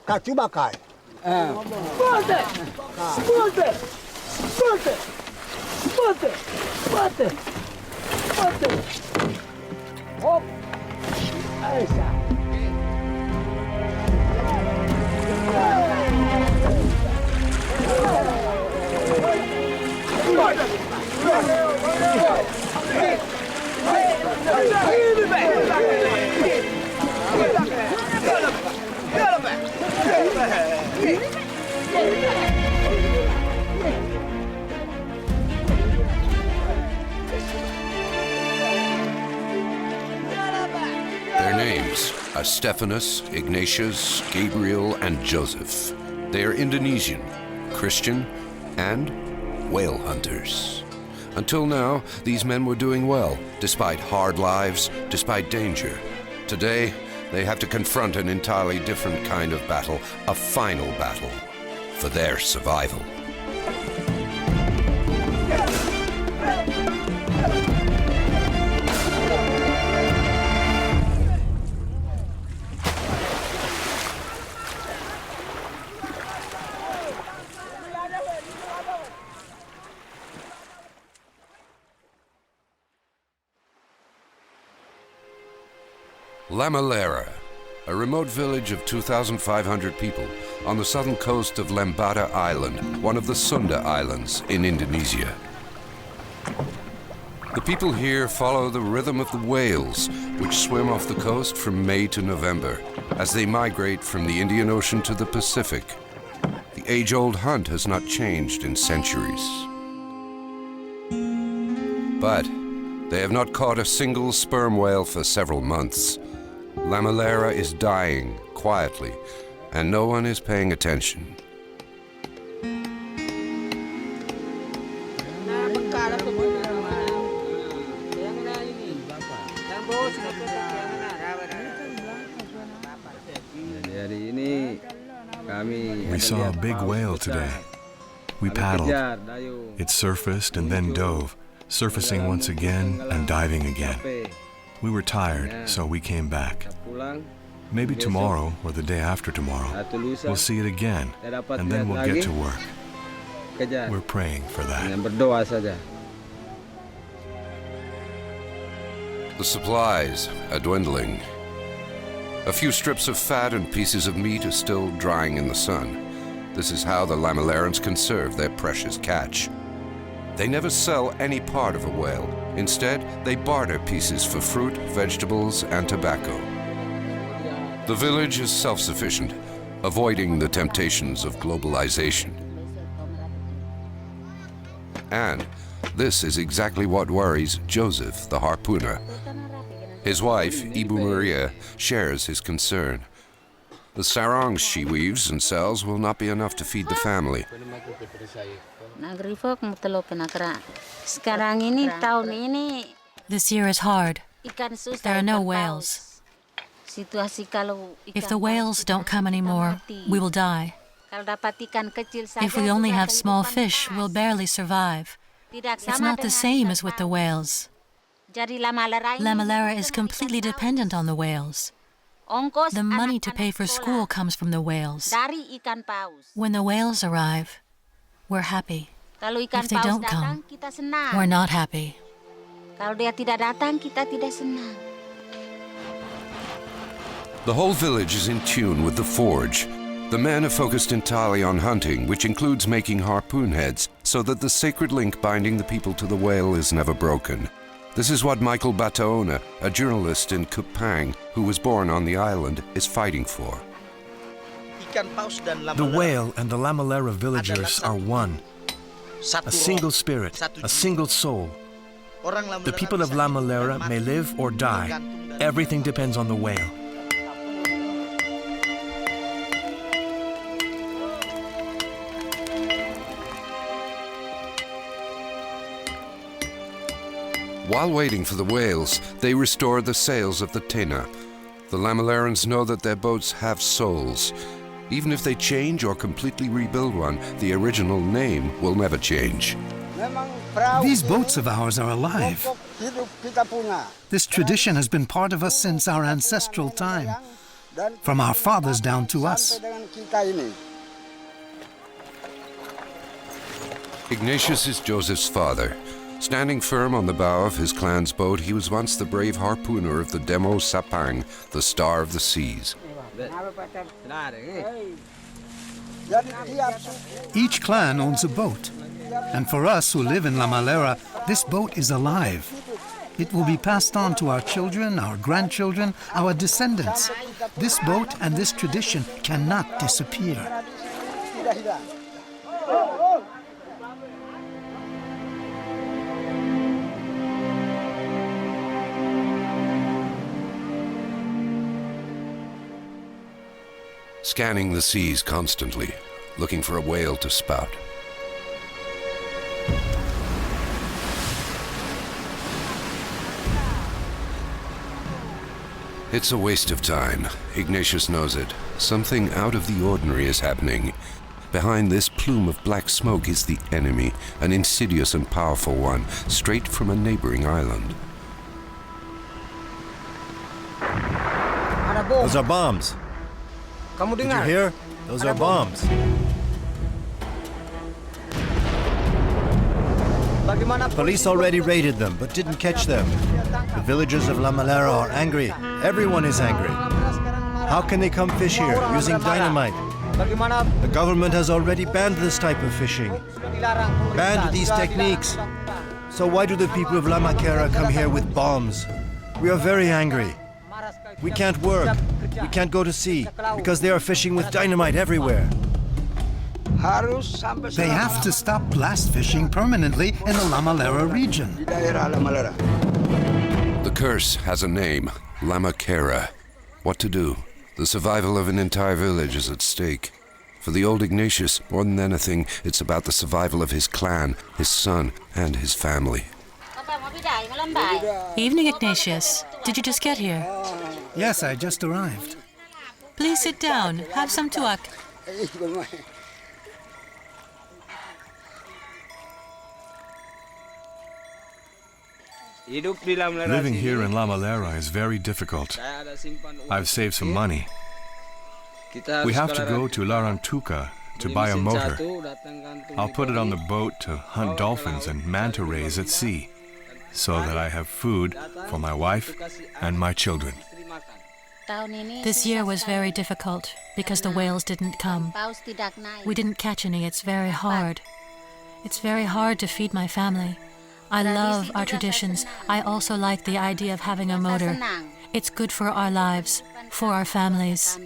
Kacubakai. Bate! Bate! Bate! Bate! Bate! Bate! Hop! Esa. Their names are Stephanus, Ignatius, Gabriel, and Joseph. They are Indonesian, Christian, and whale hunters. Until now, these men were doing well, despite hard lives, despite danger. Today, they have to confront an entirely different kind of battle, a final battle for their survival. Lamalera, a remote village of 2,500 people on the southern coast of Lembata Island, one of the Sunda Islands in Indonesia. The people here follow the rhythm of the whales, which swim off the coast from May to November, as they migrate from the Indian Ocean to the Pacific. The age-old hunt has not changed in centuries. But they have not caught a single sperm whale for several months. Lamalera is dying quietly, and no one is paying attention. We saw a big whale today. We paddled. It surfaced and then dove, surfacing once again and diving again. We were tired, so we came back. Maybe tomorrow or the day after tomorrow, we'll see it again, and then we'll get to work. We're praying for that. The supplies are dwindling. A few strips of fat and pieces of meat are still drying in the sun. This is how the Lamalerans conserve their precious catch. They never sell any part of a whale. Instead, they barter pieces for fruit, vegetables, and tobacco. The village is self-sufficient, avoiding the temptations of globalization. And this is exactly what worries Joseph, the harpooner. His wife, Ibu Maria, shares his concern. The sarongs she weaves and sells will not be enough to feed the family. This year is hard. There are no whales. If the whales don't come anymore, we will die. If we only have small fish, we'll barely survive. It's not the same as with the whales. Lamalera is completely dependent on the whales. The money to pay for school comes from the whales. When the whales arrive, we're happy. If they don't come, we're not happy. The whole village is in tune with the forge. The men are focused entirely on hunting, which includes making harpoon heads, so that the sacred link binding the people to the whale is never broken. This is what Michael Bataona, a journalist in Kupang, who was born on the island, is fighting for. The whale and the Lamalera villagers are one. A single spirit, a single soul. The people of Lamalera may live or die. Everything depends on the whale. While waiting for the whales, they restore the sails of the Tena. The Lamalerans know that their boats have souls. Even if they change or completely rebuild one, the original name will never change. These boats of ours are alive. This tradition has been part of us since our ancestral time. from our fathers down to us. Ignatius is Joseph's father. Standing firm on the bow of his clan's boat, he was once the brave harpooner of the Demo Sapang, the Star of the Seas. Each clan owns a boat, and for us who live in Lamalera, this boat is alive. It will be passed on to our children, our grandchildren, our descendants. This boat and this tradition cannot disappear. Scanning the seas constantly, looking for a whale to spout. It's a waste of time. Ignatius knows it. Something out of the ordinary is happening. Behind this plume of black smoke is the enemy, an insidious and powerful one, straight from a neighboring island. Those are bombs. Did you hear? Those are bombs. Police already raided them, but didn't catch them. The villagers of Lamalera are angry. Everyone is angry. How can they come fish here using dynamite? The government has already banned this type of fishing. Banned these techniques. So why do the people of Lamalera come here with bombs? We are very angry. We can't work. We can't go to sea because they are fishing with dynamite everywhere. They have to stop blast fishing permanently in the Lamalera region. The curse has a name, Lamalera. What to do? The survival of an entire village is at stake. For the old Ignatius, more than anything, it's about the survival of his clan, his son, and his family. Evening, Ignatius. Did you just get here? Yes, I just arrived. Please sit down. Have some tuak. Living here in Lamalera is very difficult. I've saved some money. We have to go to Larantuka to buy a motor. I'll put it on the boat to hunt dolphins and manta rays at sea, so that I have food for my wife and my children. This year was very difficult because the whales didn't come. We didn't catch any. It's very hard. It's very hard to feed my family. I love our traditions. I also like the idea of having a motor. It's good for our lives, for our families.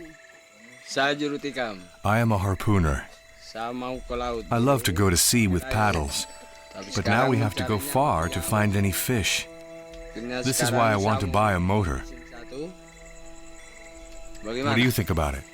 I am a harpooner. I love to go to sea with paddles, but now we have to go far to find any fish. This is why I want to buy a motor. What do you think about it?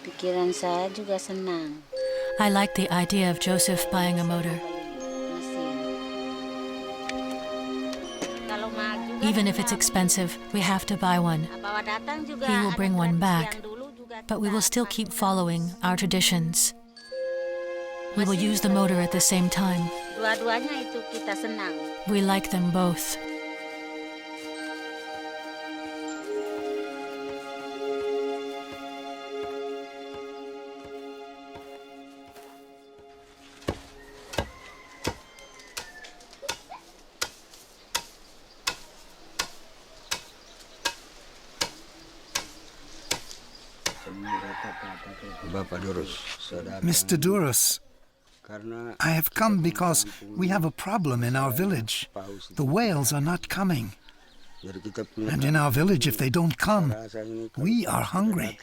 Pikiran saya juga senang. I like the idea of Joseph buying a motor. Even if it's expensive, we have to buy one. He will bring one back, but we will still keep following our traditions. We will use the motor at the same time. Dua-duanya itu kita senang. We like them both. Mr. Durus, I have come because we have a problem in our village. The whales are not coming. And in our village, if they don't come, we are hungry.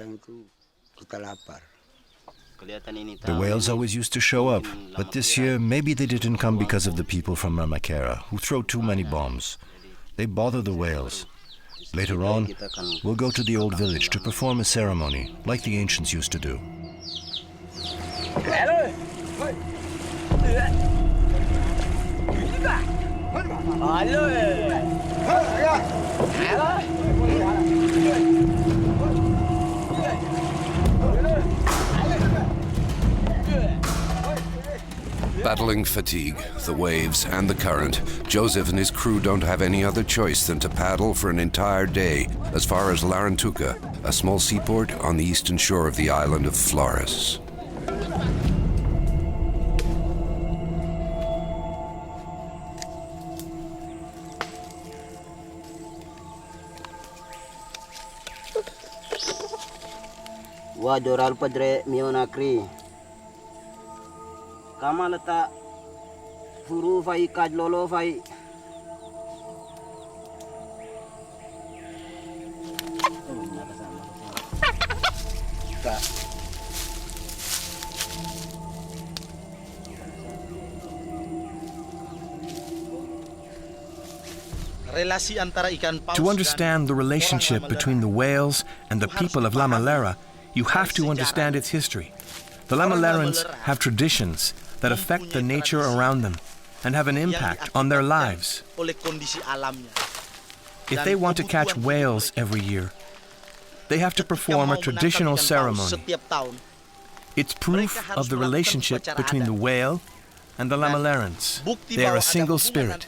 The whales always used to show up, but this year maybe they didn't come because of the people from Lamalera who throw too many bombs. They bother the whales. Later on, we'll go to the old village to perform a ceremony like the ancients used to do. Battling fatigue, the waves, and the current, Joseph and his crew don't have any other choice than to paddle for an entire day as far as Larantuka, a small seaport on the eastern shore of the island of Flores. Wadoral padre mionakri. Kamalata furu fai kadlolo fai. To understand the relationship between the whales and the people of Lamalera, you have to understand its history. The Lamalerans have traditions that affect the nature around them and have an impact on their lives. If they want to catch whales every year, they have to perform a traditional ceremony. It's proof of the relationship between the whale and the Lamalerans. They are a single spirit.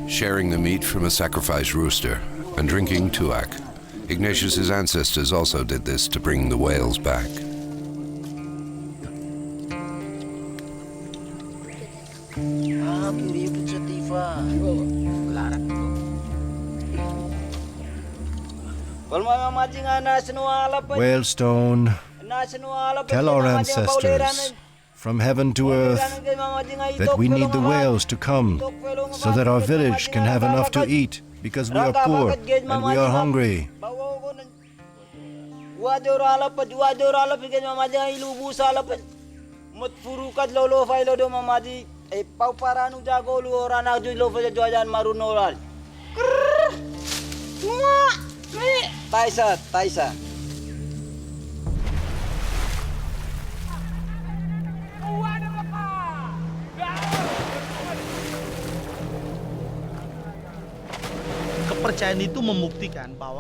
Sharing the meat from a sacrificed rooster and drinking tuak. Ignatius's ancestors also did this to bring the whales back. Whalestone, tell our ancestors from heaven to earth that we need the whales to come so that our village can have enough to eat because we are poor and we are hungry. Taisa.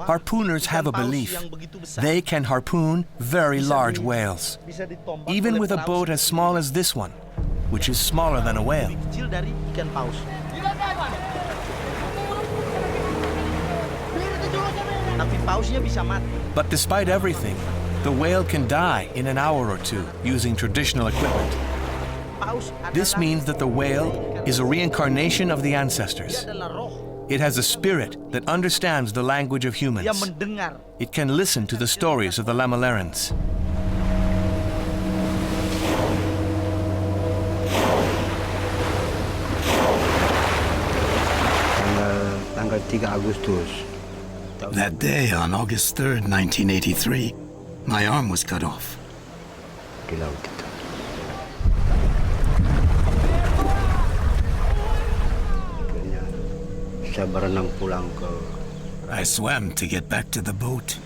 Harpooners have a belief. They can harpoon very large whales, even with a boat as small as this one, which is smaller than a whale. But despite everything, the whale can die in an hour or two using traditional equipment. This means that the whale is a reincarnation of the ancestors. It has a spirit that understands the language of humans. It can listen to the stories of the Lamalerans. That day, on August 3rd, 1983, my arm was cut off. I swam to get back to the boat.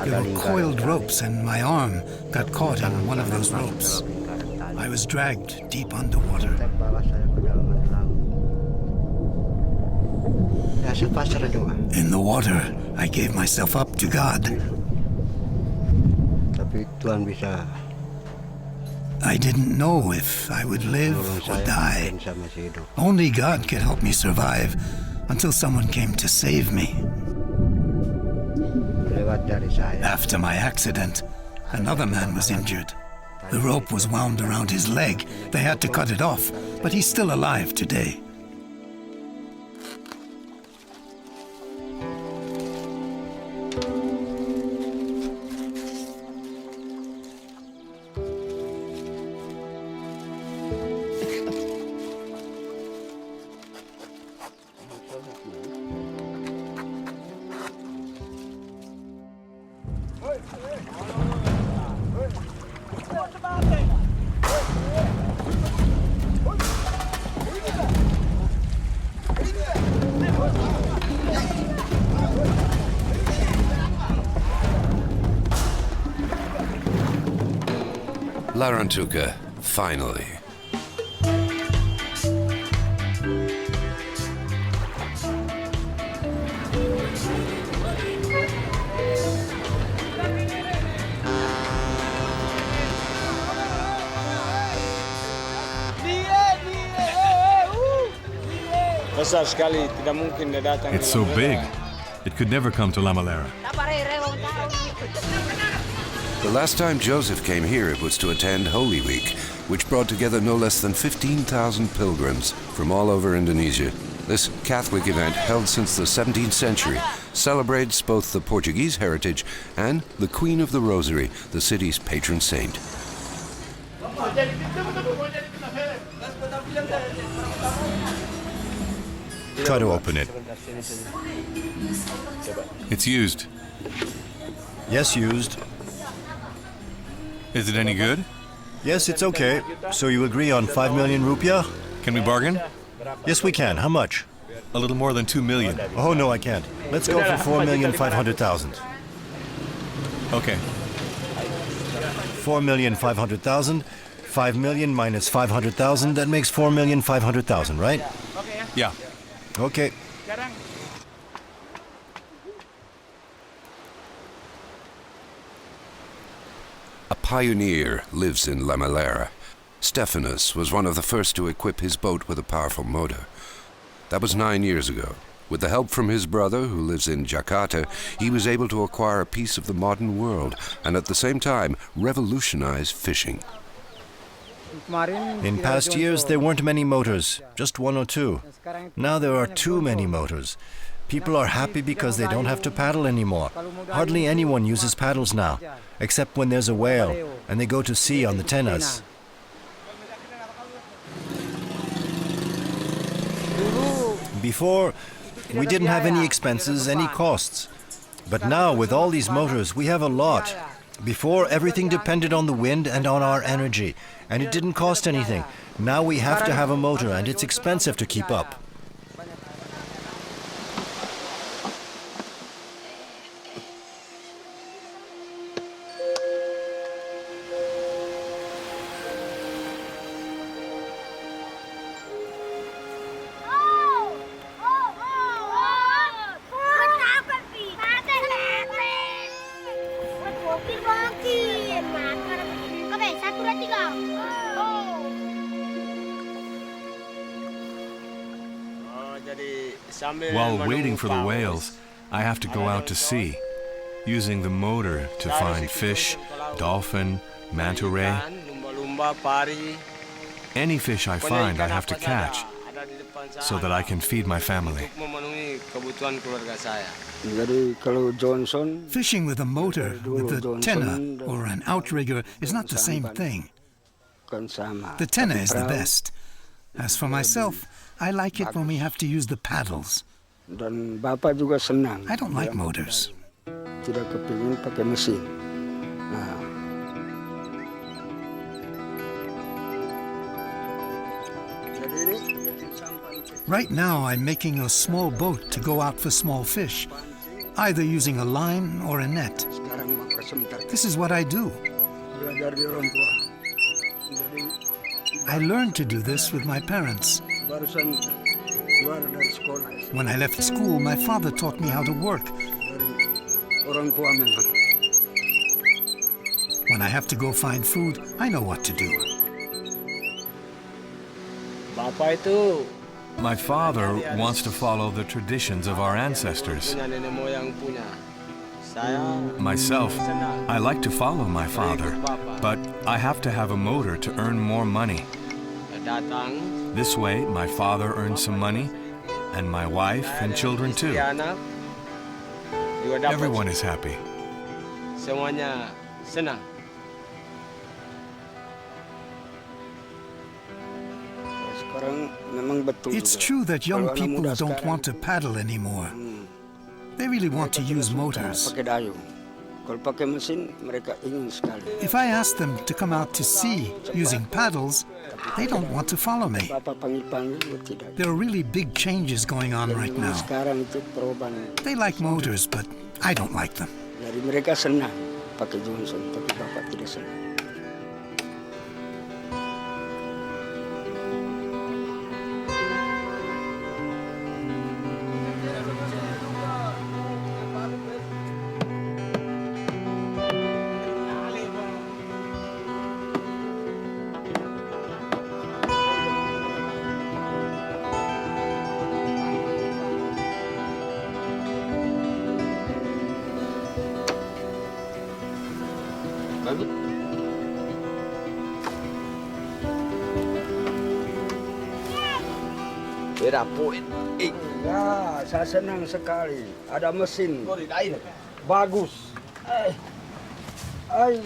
There were coiled ropes and my arm got caught in one of those ropes. I was dragged deep underwater. In the water, I gave myself up to God. I didn't know if I would live or die. Only God could help me survive until someone came to save me. After my accident, another man was injured. The rope was wound around his leg. They had to cut it off, but he's still alive today. Larantuka, finally. It's so big, it could never come to Lamalera. The last time Joseph came here, it was to attend Holy Week, which brought together no less than 15,000 pilgrims from all over Indonesia. This Catholic event, held since the 17th century, celebrates both the Portuguese heritage and the Queen of the Rosary, the city's patron saint. Try to open it. It's used. Yes, used. Is it any good? Yes, it's okay. So you agree on 5 million rupiah? Can we bargain? Yes, we can. How much? A little more than 2 million. Oh, no, I can't. Let's go for 4,500,000. Okay. 4,500,000. 5 million minus 500,000. That makes 4,500,000, right? Yeah. Okay. A pioneer lives in Lamalera. Stephanus was one of the first to equip his boat with a powerful motor. That was 9 years ago. With the help from his brother, who lives in Jakarta, he was able to acquire a piece of the modern world and at the same time revolutionize fishing. In past years, there weren't many motors, just 1 or 2. Now there are too many motors. People are happy because they don't have to paddle anymore. Hardly anyone uses paddles now, except when there's a whale and they go to sea on the tenas. Before, we didn't have any expenses, any costs. But now, with all these motors, we have a lot. Before, everything depended on the wind and on our energy, and it didn't cost anything. Now we have to have a motor, and it's expensive to keep up. While waiting for the whales, I have to go out to sea, using the motor to find fish, dolphin, manta ray. Any fish I find, I have to catch, so that I can feed my family. Fishing with a motor, with a tenna or an outrigger, is not the same thing. The tenna is the best. As for myself, I like it when we have to use the paddles. I don't like motors. Right now, I'm making a small boat to go out for small fish, either using a line or a net. This is what I do. I learned to do this with my parents. When I left school, my father taught me how to work. When I have to go find food, I know what to do. My father wants to follow the traditions of our ancestors. Myself, I like to follow my father, but I have to have a motor to earn more money. This way, my father earns some money, and my wife and children too. Everyone is happy. Semuanya senang. It's true that young people don't want to paddle anymore. They really want to use motors. If I ask them to come out to sea using paddles, they don't want to follow me. There are really big changes going on right now. They like motors, but I don't like them. Dari mereka senang pakai Johnson, tapi bapak tidak senang. Ya, saya senang sekali. Ada mesin. Bagus. Ay.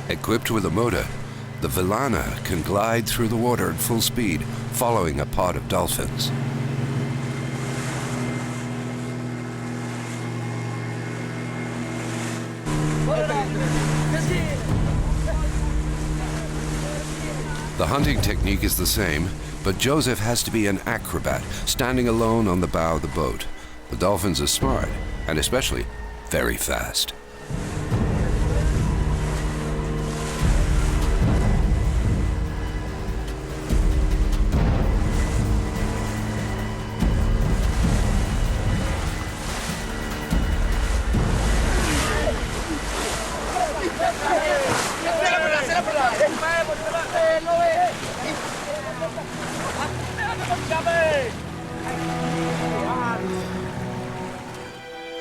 Equipped with a motor, the Villana can glide through the water at full speed, following a pod of dolphins. The hunting technique is the same, but Joseph has to be an acrobat, standing alone on the bow of the boat. The dolphins are smart, and especially very fast.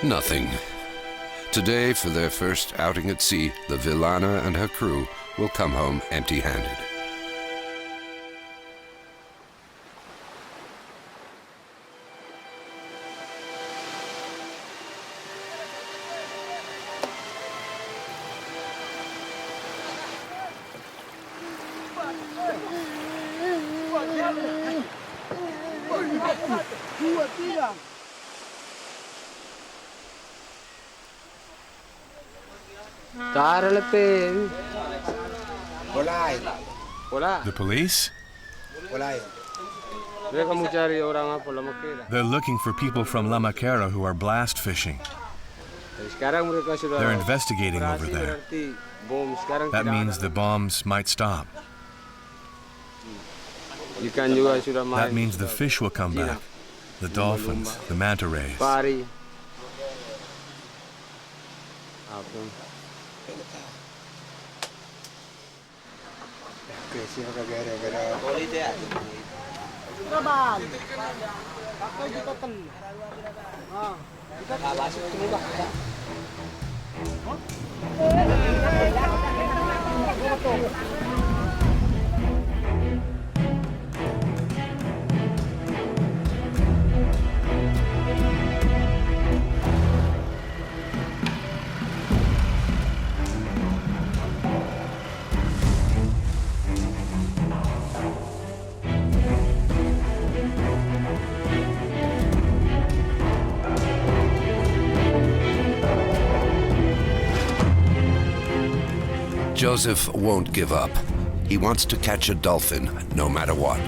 Nothing. Today, for their first outing at sea, the Villana and her crew will come home empty-handed. The police? They're looking for people from Lamalera who are blast fishing. They're investigating over there. That means the bombs might stop. That means the fish will come back. The dolphins, the manta rays. Joseph won't give up. He wants to catch a dolphin, no matter what.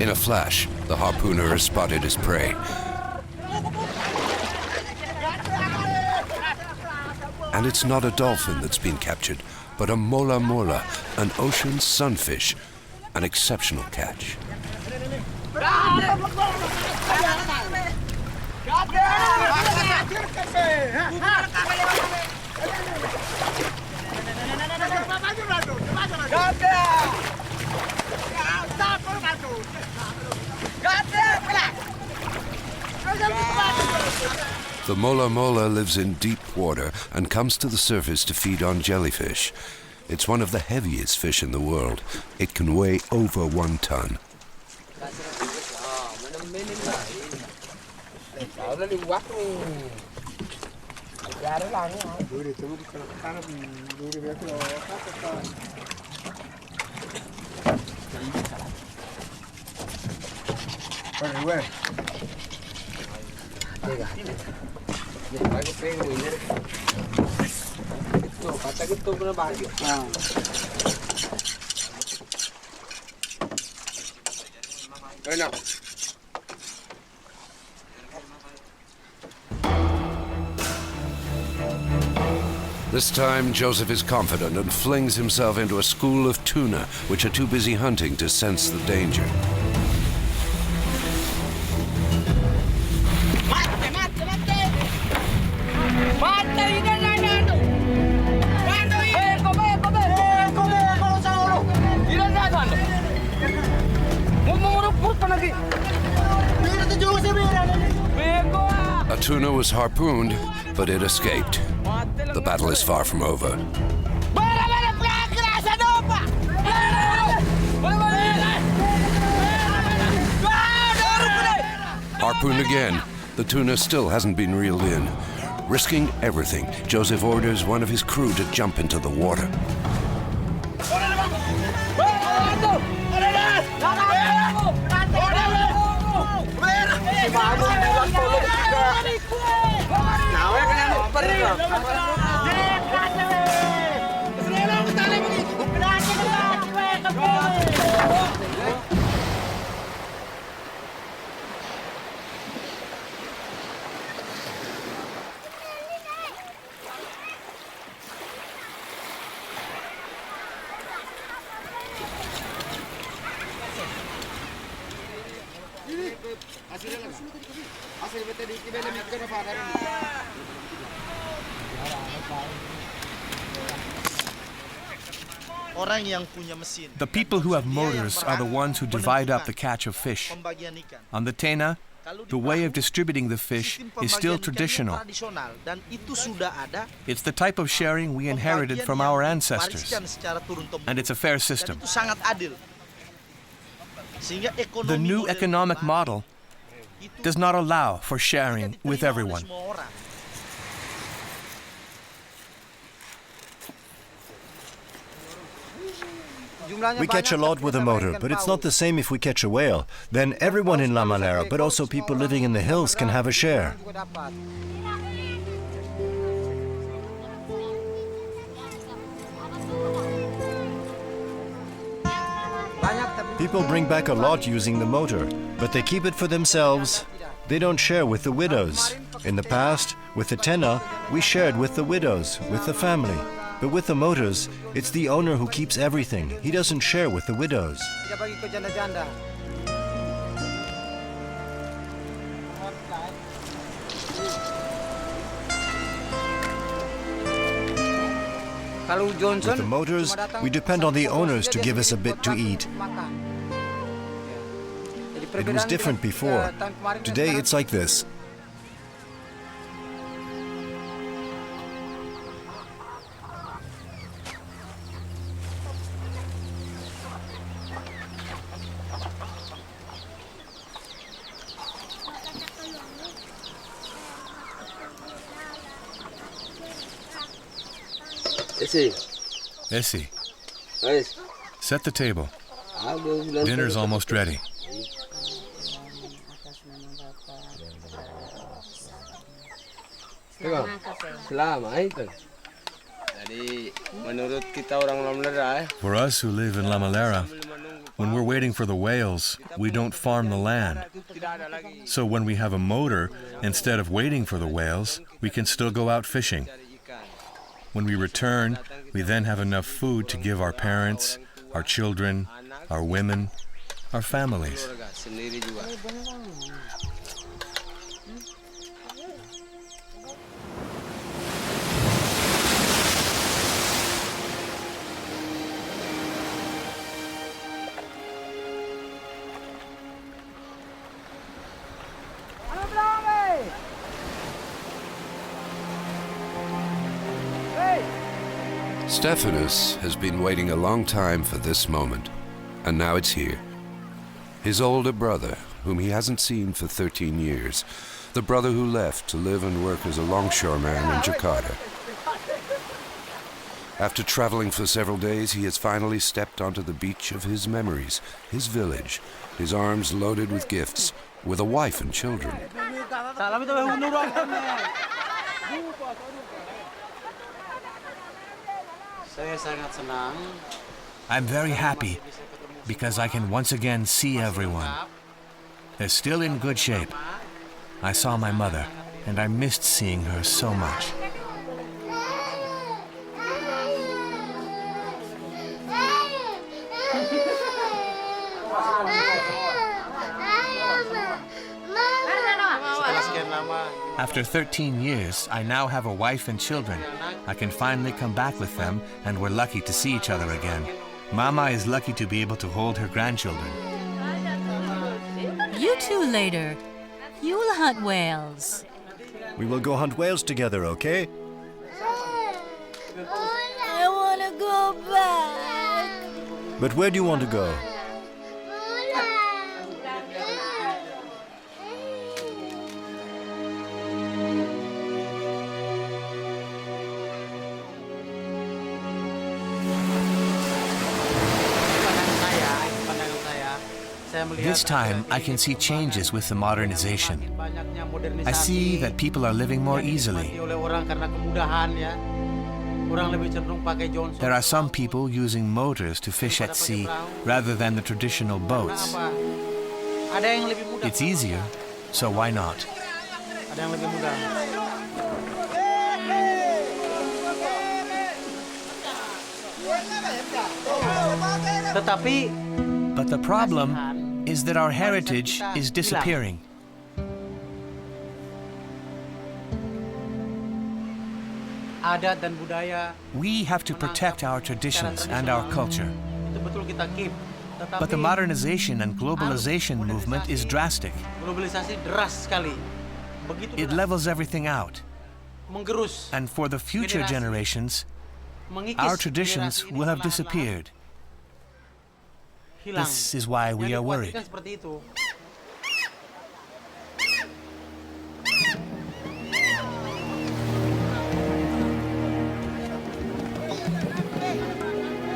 In a flash, the harpooner has spotted his prey. And it's not a dolphin that's been captured, but a mola mola, an ocean sunfish, an exceptional catch. The mola mola lives in deep water and comes to the surface to feed on jellyfish. It's one of the heaviest fish in the world. It can weigh over 1 ton. This time, Joseph is confident and flings himself into a school of tuna, which are too busy hunting to sense the danger. A tuna was harpooned, but it escaped. The battle is far from over. Harpooned again. The tuna still hasn't been reeled in. Risking everything, Joseph orders one of his crew to jump into the water. The people who have motors are the ones who divide up the catch of fish. On the Tena, the way of distributing the fish is still traditional. It's the type of sharing we inherited from our ancestors, and it's a fair system. The new economic model does not allow for sharing with everyone. We catch a lot with a motor, but it's not the same if we catch a whale. Then everyone in Lamalera, but also people living in the hills, can have a share. People bring back a lot using the motor, but they keep it for themselves. They don't share with the widows. In the past, with the Tena, we shared with the widows, with the family. But with the motors, it's the owner who keeps everything. He doesn't share with the widows. With the motors, we depend on the owners to give us a bit to eat. It was different before. Today it's like this. Essie, Guys, set the table. aku bilang Dinner's almost ready. selama itu. Jadi menurut kita orang Lamalera, For us who live in Lamalera, when we're waiting for the whales, we don't farm the land. So when we have a motor, instead of waiting for the whales, we can still go out fishing. When we return, we then have enough food to give our parents, our children, our women, our families. sendiri juga. Stephanus has been waiting a long time for this moment, and now it's here. His older brother, whom he hasn't seen for 13 years, the brother who left to live and work as a longshoreman in Jakarta. After traveling for several days, he has finally stepped onto the beach of his memories, his village, his arms loaded with gifts, with a wife and children. I'm very happy because I can once again see everyone. They're still in good shape. I saw my mother, and I missed seeing her so much. After 13 years, I now have a wife and children. I can finally come back with them, and we're lucky to see each other again. Mama is lucky to be able to hold her grandchildren. You two later. You'll hunt whales. We will go hunt whales together, okay? I want to go back. But where do you want to go? This time, I can see changes with the modernization. I see that people are living more easily. There are some people using motors to fish at sea rather than the traditional boats. It's easier, so why not? But the problem is that our heritage is disappearing. We have to protect our traditions and our culture. But the modernization and globalization movement is drastic. It levels everything out. And for the future generations, our traditions will have disappeared. This is why we are worried.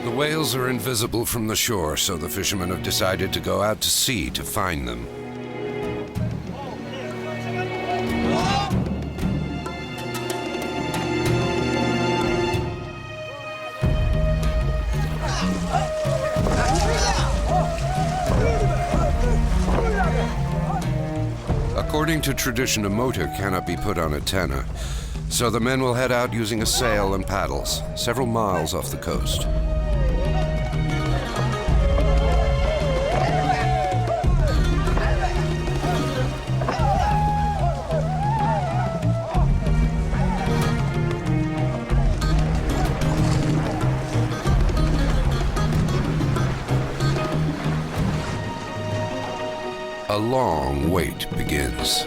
The whales are invisible from the shore, so the fishermen have decided to go out to sea to find them. According to tradition, a motor cannot be put on a tenna, so the men will head out using a sail and paddles, several miles off the coast. A long wait begins.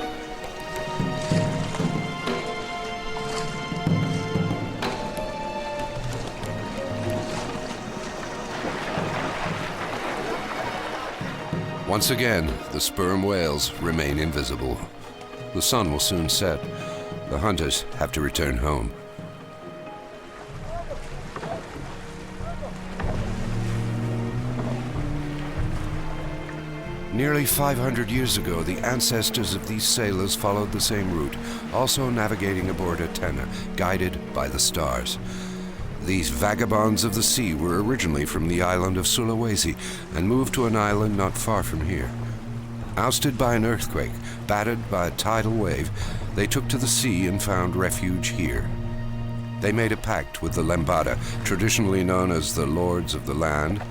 Once again, the sperm whales remain invisible. The sun will soon set. The hunters have to return home. Nearly 500 years ago, the ancestors of these sailors followed the same route, also navigating aboard a tenor, guided by the stars. These vagabonds of the sea were originally from the island of Sulawesi and moved to an island not far from here. Ousted by an earthquake, battered by a tidal wave, they took to the sea and found refuge here. They made a pact with the Lembada, traditionally known as the Lords of the Land,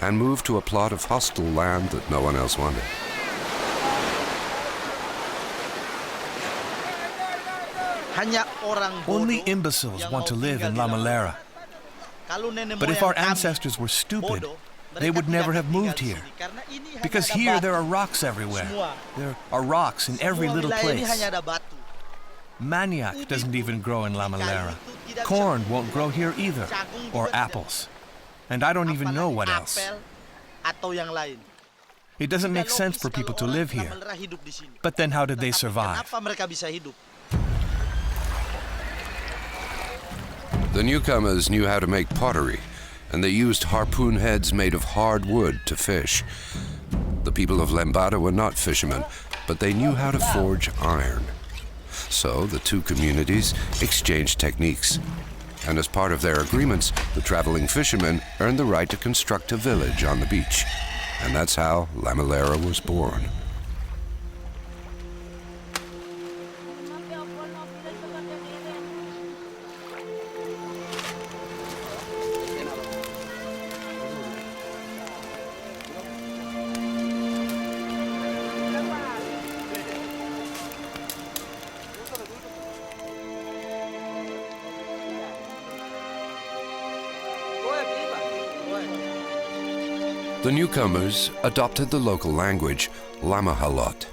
and moved to a plot of hostile land that no one else wanted. Only imbeciles want to live in Lamalera. But if our ancestors were stupid, they would never have moved here. Because here there are rocks everywhere. There are rocks in every little place. Manioc doesn't even grow in Lamalera. Corn won't grow here either, or apples. And I don't even know what else. It doesn't make sense for people to live here. But then how did they survive? The newcomers knew how to make pottery, and they used harpoon heads made of hard wood to fish. The people of Lembada were not fishermen, but they knew how to forge iron. So the two communities exchanged techniques. And as part of their agreements, the traveling fishermen earned the right to construct a village on the beach. And that's how Lamalera was born. The newcomers adopted the local language, Lamahalot.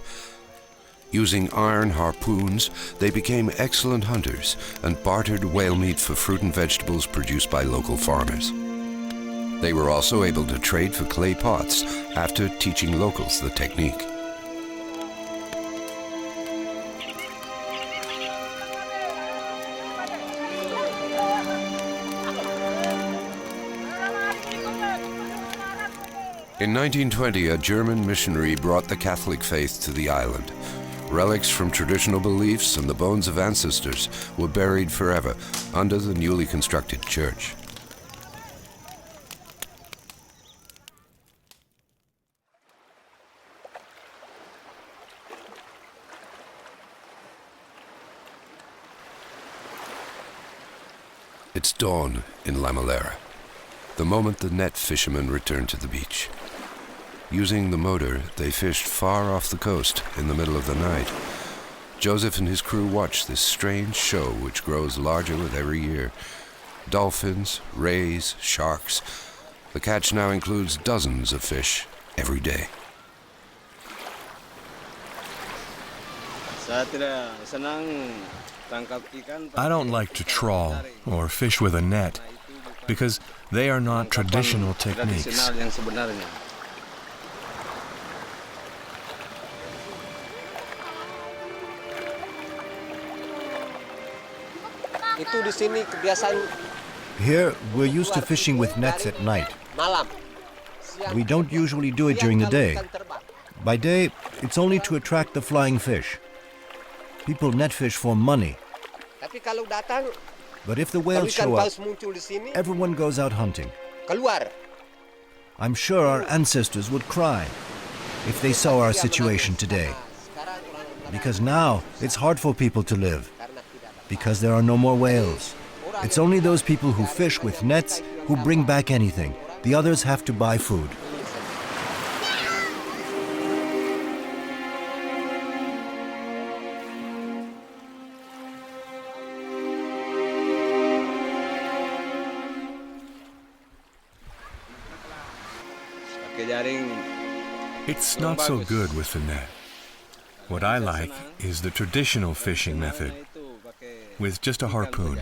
Using iron harpoons, they became excellent hunters and bartered whale meat for fruit and vegetables produced by local farmers. They were also able to trade for clay pots after teaching locals the technique. In 1920, a German missionary brought the Catholic faith to the island. Relics from traditional beliefs and the bones of ancestors were buried forever under the newly constructed church. It's dawn in Lamalera, the moment the net fishermen return to the beach. Using the motor, they fished far off the coast in the middle of the night. Joseph and his crew watch this strange show which grows larger with every year. Dolphins, rays, sharks. The catch now includes dozens of fish every day. I don't like to trawl or fish with a net because they are not traditional techniques. Here, we're used to fishing with nets at night. We don't usually do it during the day. By day, it's only to attract the flying fish. People net fish for money. But if the whales show up, everyone goes out hunting. I'm sure our ancestors would cry if they saw our situation today. Because now, it's hard for people to live. Because there are no more whales. It's only those people who fish with nets who bring back anything. The others have to buy food. It's not so good with the net. What I like is the traditional fishing method, with just a harpoon.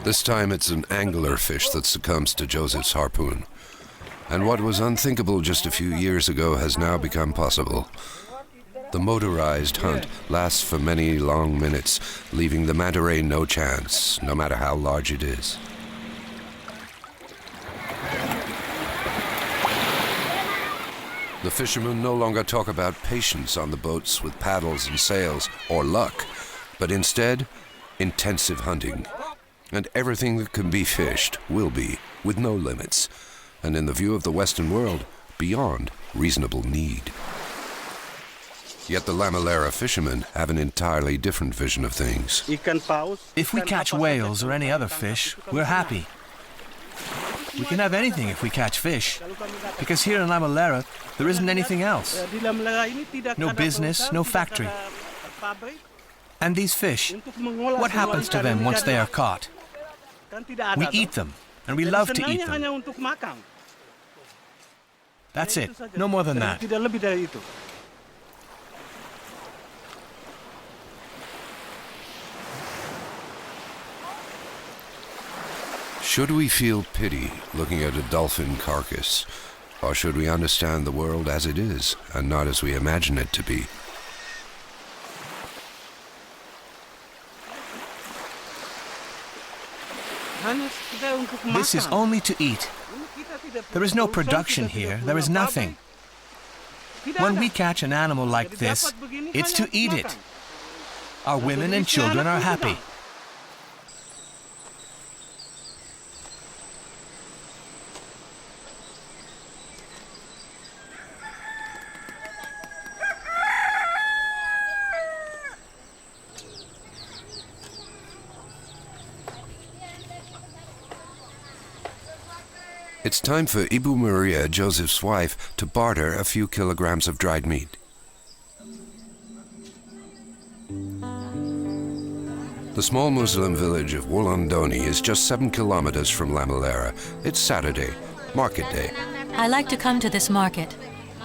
This time it's an angler fish that succumbs to Joseph's harpoon. And what was unthinkable just a few years ago has now become possible. The motorized hunt lasts for many long minutes, leaving the manta ray no chance, no matter how large it is. The fishermen no longer talk about patience on the boats with paddles and sails, or luck, but instead, intensive hunting. And everything that can be fished will be, with no limits, and in the view of the Western world, beyond reasonable need. Yet the Lamalera fishermen have an entirely different vision of things. If we catch whales or any other fish, we're happy. We can have anything if we catch fish, because here in Lamalera, there isn't anything else. No business, no factory. And these fish, what happens to them once they are caught? We eat them, and we love to eat them. That's it, no more than that. Should we feel pity looking at a dolphin carcass, or should we understand the world as it is and not as we imagine it to be? This is only to eat. There is no production here, there is nothing. When we catch an animal like this, it's to eat it. Our women and children are happy. It's time for Ibu Maria, Joseph's wife, to barter a few kilograms of dried meat. The small Muslim village of Wulandoni is just 7 kilometers from Lamalera. It's Saturday, market day. I like to come to this market.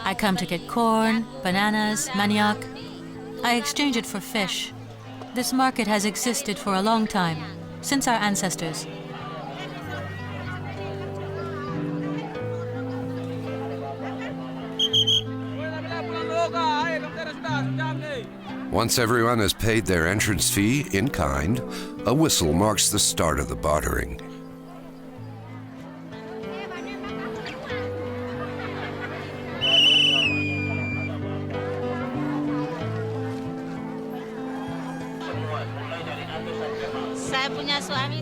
I come to get corn, bananas, manioc. I exchange it for fish. This market has existed for a long time, since our ancestors. Once everyone has paid their entrance fee in kind, a whistle marks the start of the bartering.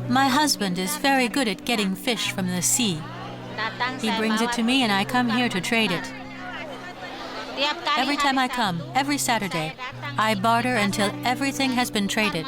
My husband is very good at getting fish from the sea. He brings it to me and I come here to trade it. Every time I come, every Saturday, I barter until everything has been traded.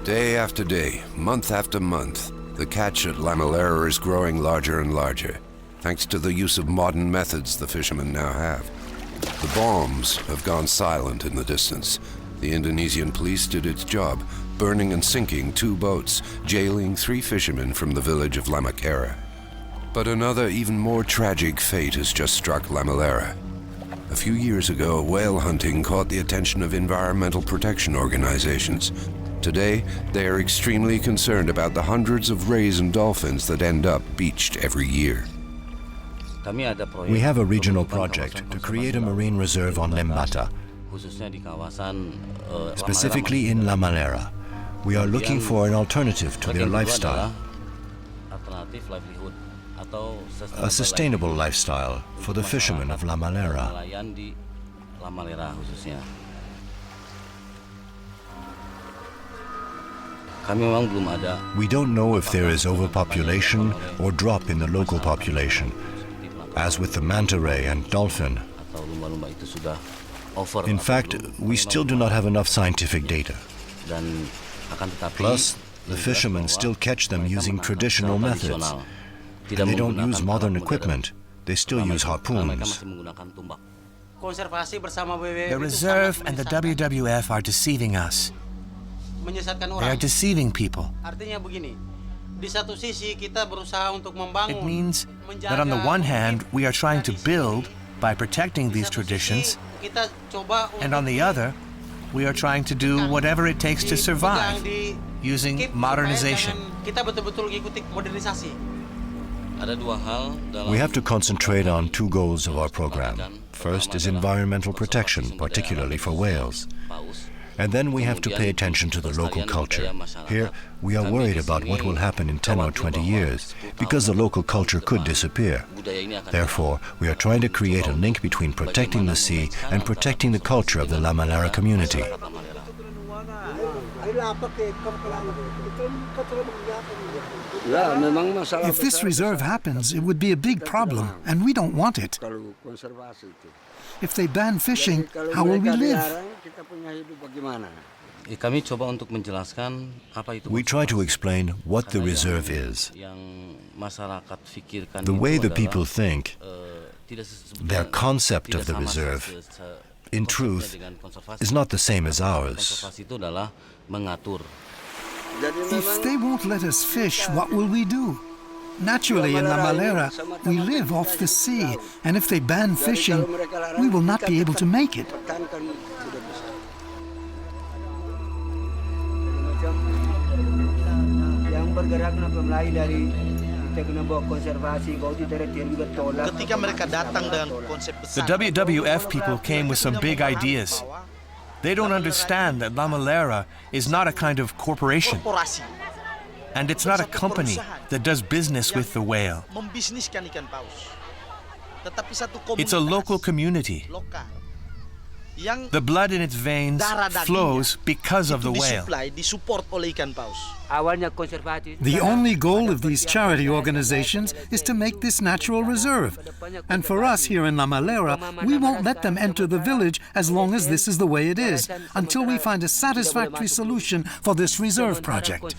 Day after day, month after month, the catch at Lamalera is growing larger and larger, thanks to the use of modern methods the fishermen now have. The bombs have gone silent in the distance. The Indonesian police did its job, burning and sinking 2 boats, jailing 3 fishermen from the village of Lamalera. But another, even more tragic fate has just struck Lamalera. A few years ago, whale hunting caught the attention of environmental protection organizations. Today, they are extremely concerned about the hundreds of rays and dolphins that end up beached every year. We have a regional project to create a marine reserve on Lembata, specifically in Lamalera. We are looking for an alternative to their lifestyle, a sustainable lifestyle for the fishermen of Lamalera. We don't know if there is overpopulation or drop in the local population, as with the manta ray and dolphin. In fact, we still do not have enough scientific data. Plus, the fishermen still catch them using traditional methods. And they don't use modern equipment. They still use harpoons. The reserve and the WWF are deceiving us. They are deceiving people. It means that on the one hand, we are trying to build by protecting these traditions, and on the other, we are trying to do whatever it takes to survive using modernization. We have to concentrate on 2 goals of our program. First is environmental protection, particularly for whales. And then we have to pay attention to the local culture. Here, we are worried about what will happen in 10 or 20 years, because the local culture could disappear. Therefore, we are trying to create a link between protecting the sea and protecting the culture of the Lamalera community. If this reserve happens, it would be a big problem, and we don't want it. If they ban fishing, how will we live? We try to explain what the reserve is. The way the people think, their concept of the reserve, in truth, is not the same as ours. If they won't let us fish, what will we do? Naturally, in Lamalera, we live off the sea, and if they ban fishing, we will not be able to make it. The WWF people came with some big ideas. They don't understand that Lamalera is not a kind of corporation. And it's not a company that does business with the whale. It's a local community. The blood in its veins flows because of the whale. The only goal of these charity organizations is to make this natural reserve. And for us here in Lamalera, we won't let them enter the village as long as this is the way it is, until we find a satisfactory solution for this reserve project.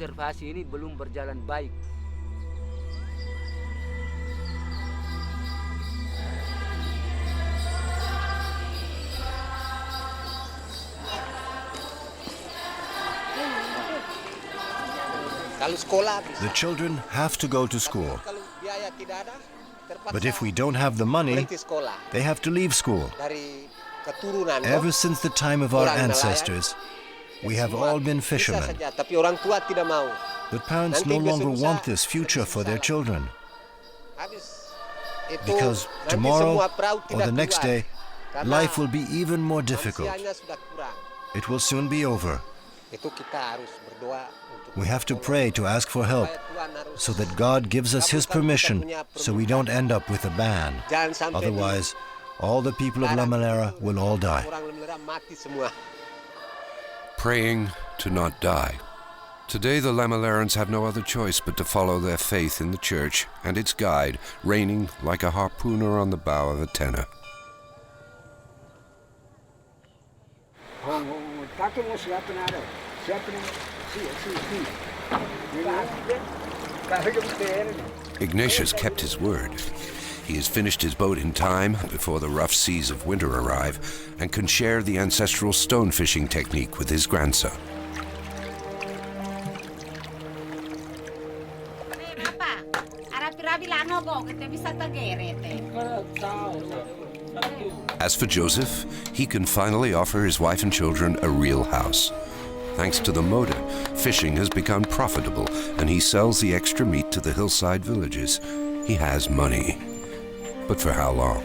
The children have to go to school. But if we don't have the money, they have to leave school. Ever since the time of our ancestors, we have all been fishermen. But parents no longer want this future for their children. Because tomorrow or the next day, life will be even more difficult. It will soon be over. We have to pray to ask for help so that God gives us His permission so we don't end up with a ban. Otherwise, all the people of Lamalera will all die. Praying to not die. Today the Lamalerans have no other choice but to follow their faith in the church and its guide, reigning like a harpooner on the bow of a tenor. Ignatius kept his word. He has finished his boat in time before the rough seas of winter arrive and can share the ancestral stone fishing technique with his grandson. As for Joseph, he can finally offer his wife and children a real house. Thanks to the motor, fishing has become profitable, and he sells the extra meat to the hillside villages. He has money. But for how long?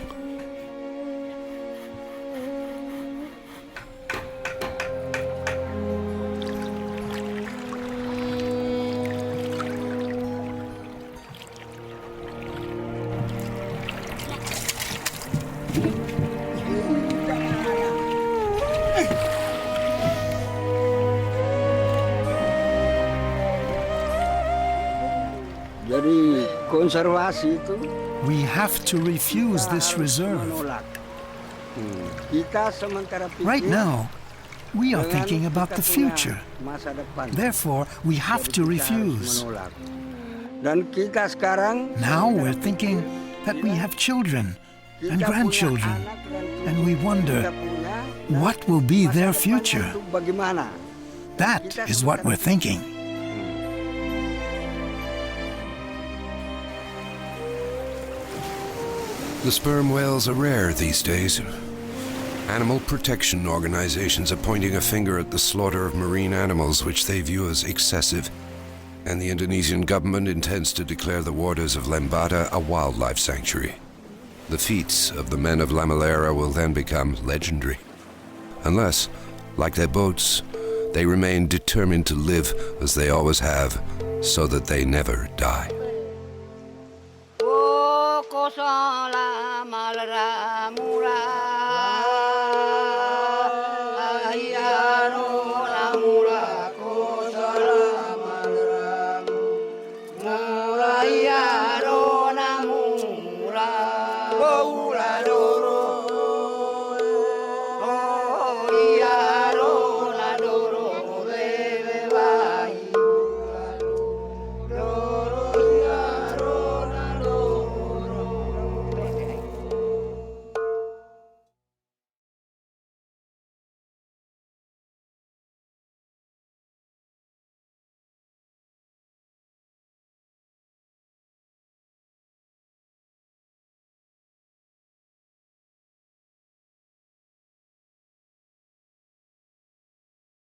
Jadi konservasi itu We have to refuse this reserve. menolak. Kita sementara pikir Right now, we are dengan thinking about kita the punya future. masa depan. Therefore, we have Jadi to kita harus refuse. menolak. Dan kita sekarang Now we're thinking that we have children and kita punya grandchildren, anak dan cucu. and we wonder Kita punya what will be masa their depan future. itu bagaimana? That is what we're thinking. The sperm whales are rare these days. Animal protection organizations are pointing a finger at the slaughter of marine animals, which they view as excessive. And the Indonesian government intends to declare the waters of Lembata a wildlife sanctuary. The feats of the men of Lamalera will then become legendary. Unless, like their boats, they remain determined to live as they always have, so that they never die. Lamalera murah, ayano.